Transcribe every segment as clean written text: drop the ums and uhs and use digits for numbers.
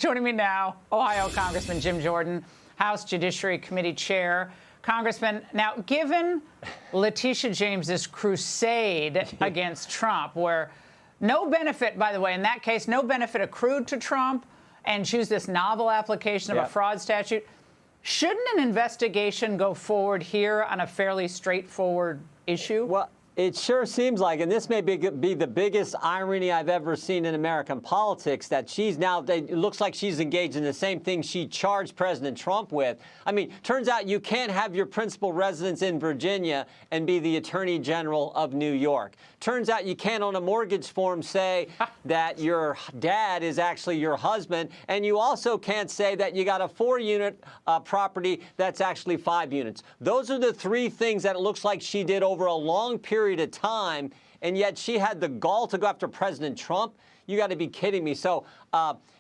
Joining me now, Ohio Congressman Jim Jordan, House Judiciary Committee Chair. Congressman, now, given Letitia James's crusade against Trump, where no benefit, by the way, in that case, no benefit accrued to Trump, and choose this novel application of a fraud statute, shouldn't an investigation go forward here on a fairly straightforward issue? Well, it sure seems like, and this may be the biggest irony I've ever seen in American politics, that she's now, it looks like she's engaged in the same thing she charged President Trump with. I mean, turns out you can't have your principal residence in Virginia and be the Attorney General of New York. Turns out you can't on a mortgage form say that your dad is actually your husband, and you also can't say that you got a 4-unit property that's actually 5 units. Those are the 3 things that it looks like she did over a long period of time, and yet she had the gall to go after President Trump. You got to be kidding me. So,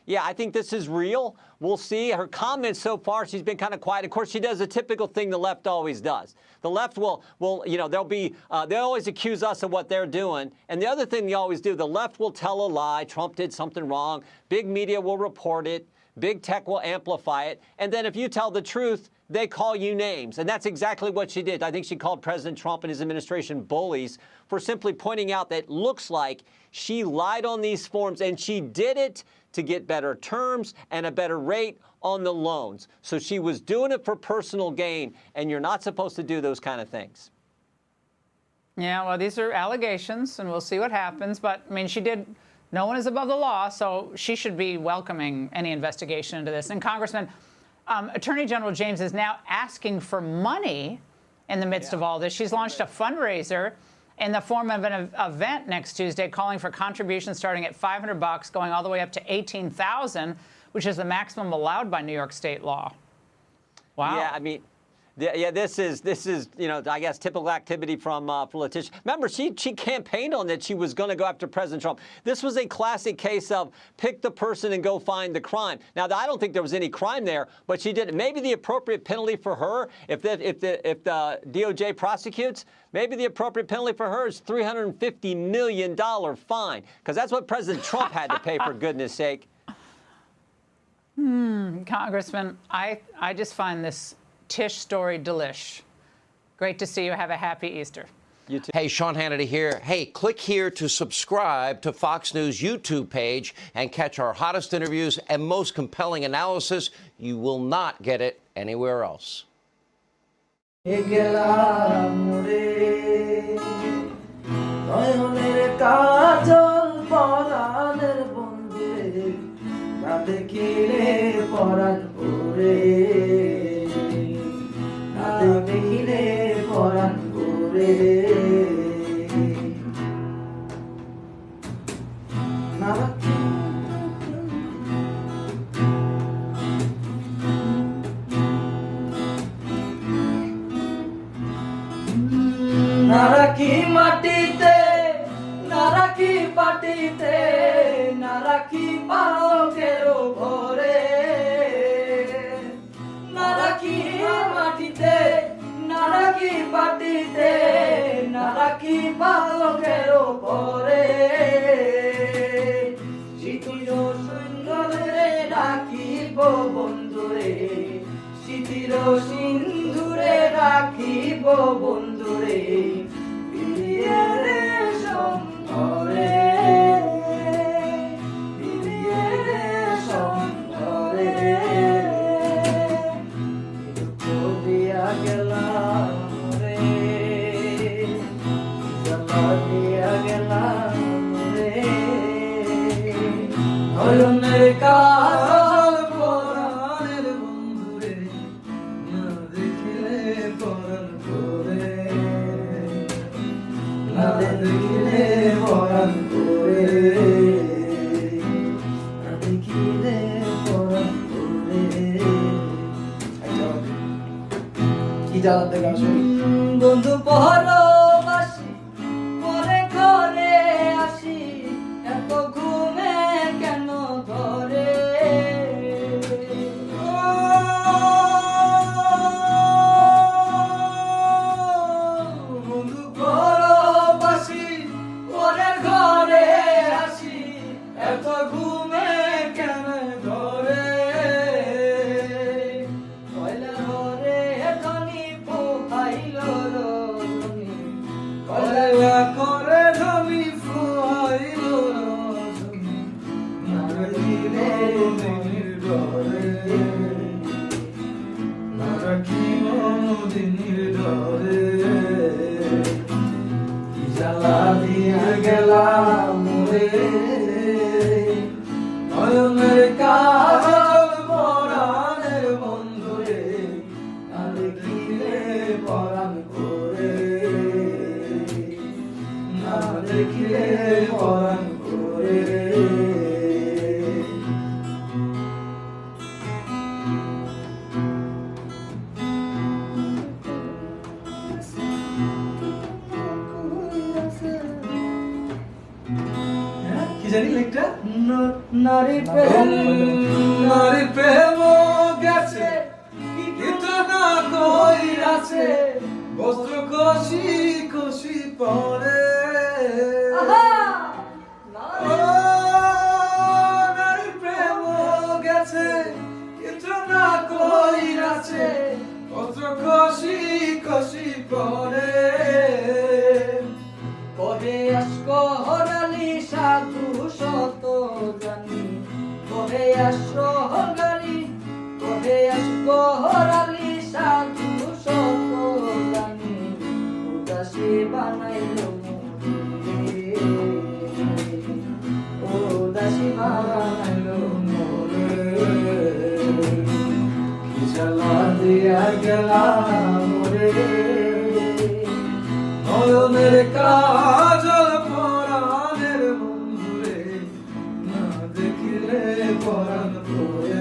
yeah, I think this is real. We'll see. Her comments so far, she's been kind of quiet. Of course, she does a typical thing the left always does. The left will you know, they'll always accuse us of what they're doing. And the other thing they always do, the left will tell a lie. Trump did something wrong. Big media will report it. Big tech will amplify it. And then if you tell the truth, they call you names. And that's exactly what she did. I think she called President Trump and his administration bullies for simply pointing out that it looks like she lied on these forms, and she did it to get better terms and a better rate on the loans. So she was doing it for personal gain, and you're not supposed to do those kind of things. Yeah, well, these are allegations, and we'll see what happens. But, I mean, she did. No one is above the law, so she should be welcoming any investigation into this. And, Congressman, Attorney General James is now asking for money in the midst of all this. She's launched a fundraiser in the form of an event next Tuesday calling for contributions starting at $500, going all the way up to $18,000, which is the maximum allowed by New York state law. Wow. Yeah, I mean, yeah, this is you know, I guess typical activity from Letitia. Remember, she campaigned on that she was going to go after President Trump. This was a classic case of pick the person and go find the crime. Now, I don't think there was any crime there, but she did. Maybe the appropriate penalty for her, if the DOJ prosecutes, maybe the appropriate penalty for her is $350 million fine, because that's what President Trump had to pay, for goodness sake. Congressman, I just find this Tish story delish. Great to see you. Have a happy Easter. You too. Hey, Sean Hannity here. Hey, click here to subscribe to Fox News YouTube page and catch our hottest interviews and most compelling analysis. You will not get it anywhere else. নারাকি মাটিতে নারাকি পাটিতে নারাকি পালকের ঘরে নারাকি মাটিতে নারাকি পাটিতে নারাকি পালকের ঘরে চিতির সুন্দরে রাখিব বন্ধুরে চিতির সিন্ধুরে রাখিব বন্ধুরে কাজল পরাণের বন্ধুরে না দেখিলে পরাণ করে না দেখিলে পরাণ করে না দেখিলে পরাণ করে কি জানাতে গাছ বন্ধু পরবাসী পরে ঘরে আসি এত ঘুমে কেন ধরে বন্ধু পরবাসী পরে ঘরে আসি এত ঘুমে কেন ধরে দিনের ডরে না রাখি দিনের ডরে কি জ্বালা দিয়ে গেলাম মোরে নয়নের কাজল পরাণের বন্ধুরে না দেখিলে পরাণ করে না দেখিলে পরাণ করে কি জানি লেখটা নারী প্রেম নারী প্রেম গেছে কিন্তু না কই আছে বস্ত্র কষি কষি পরে ও নারী প্রেম গেছে কিন্তু না কই আছে বস্ত্র কষি কষি পরে কহে আসকহরালি সাধু শত জানি কহে আসকহরালি কহে আসকহরালি সাধু শত জানি উদাসী বানাইল মোরে উদাসী বানাইল মোরে কি জ্বালা দিয়া গেলাম মোরে নয়নের কাজল পরাণের বন্ধুরে না দেখিলে পরাণ করে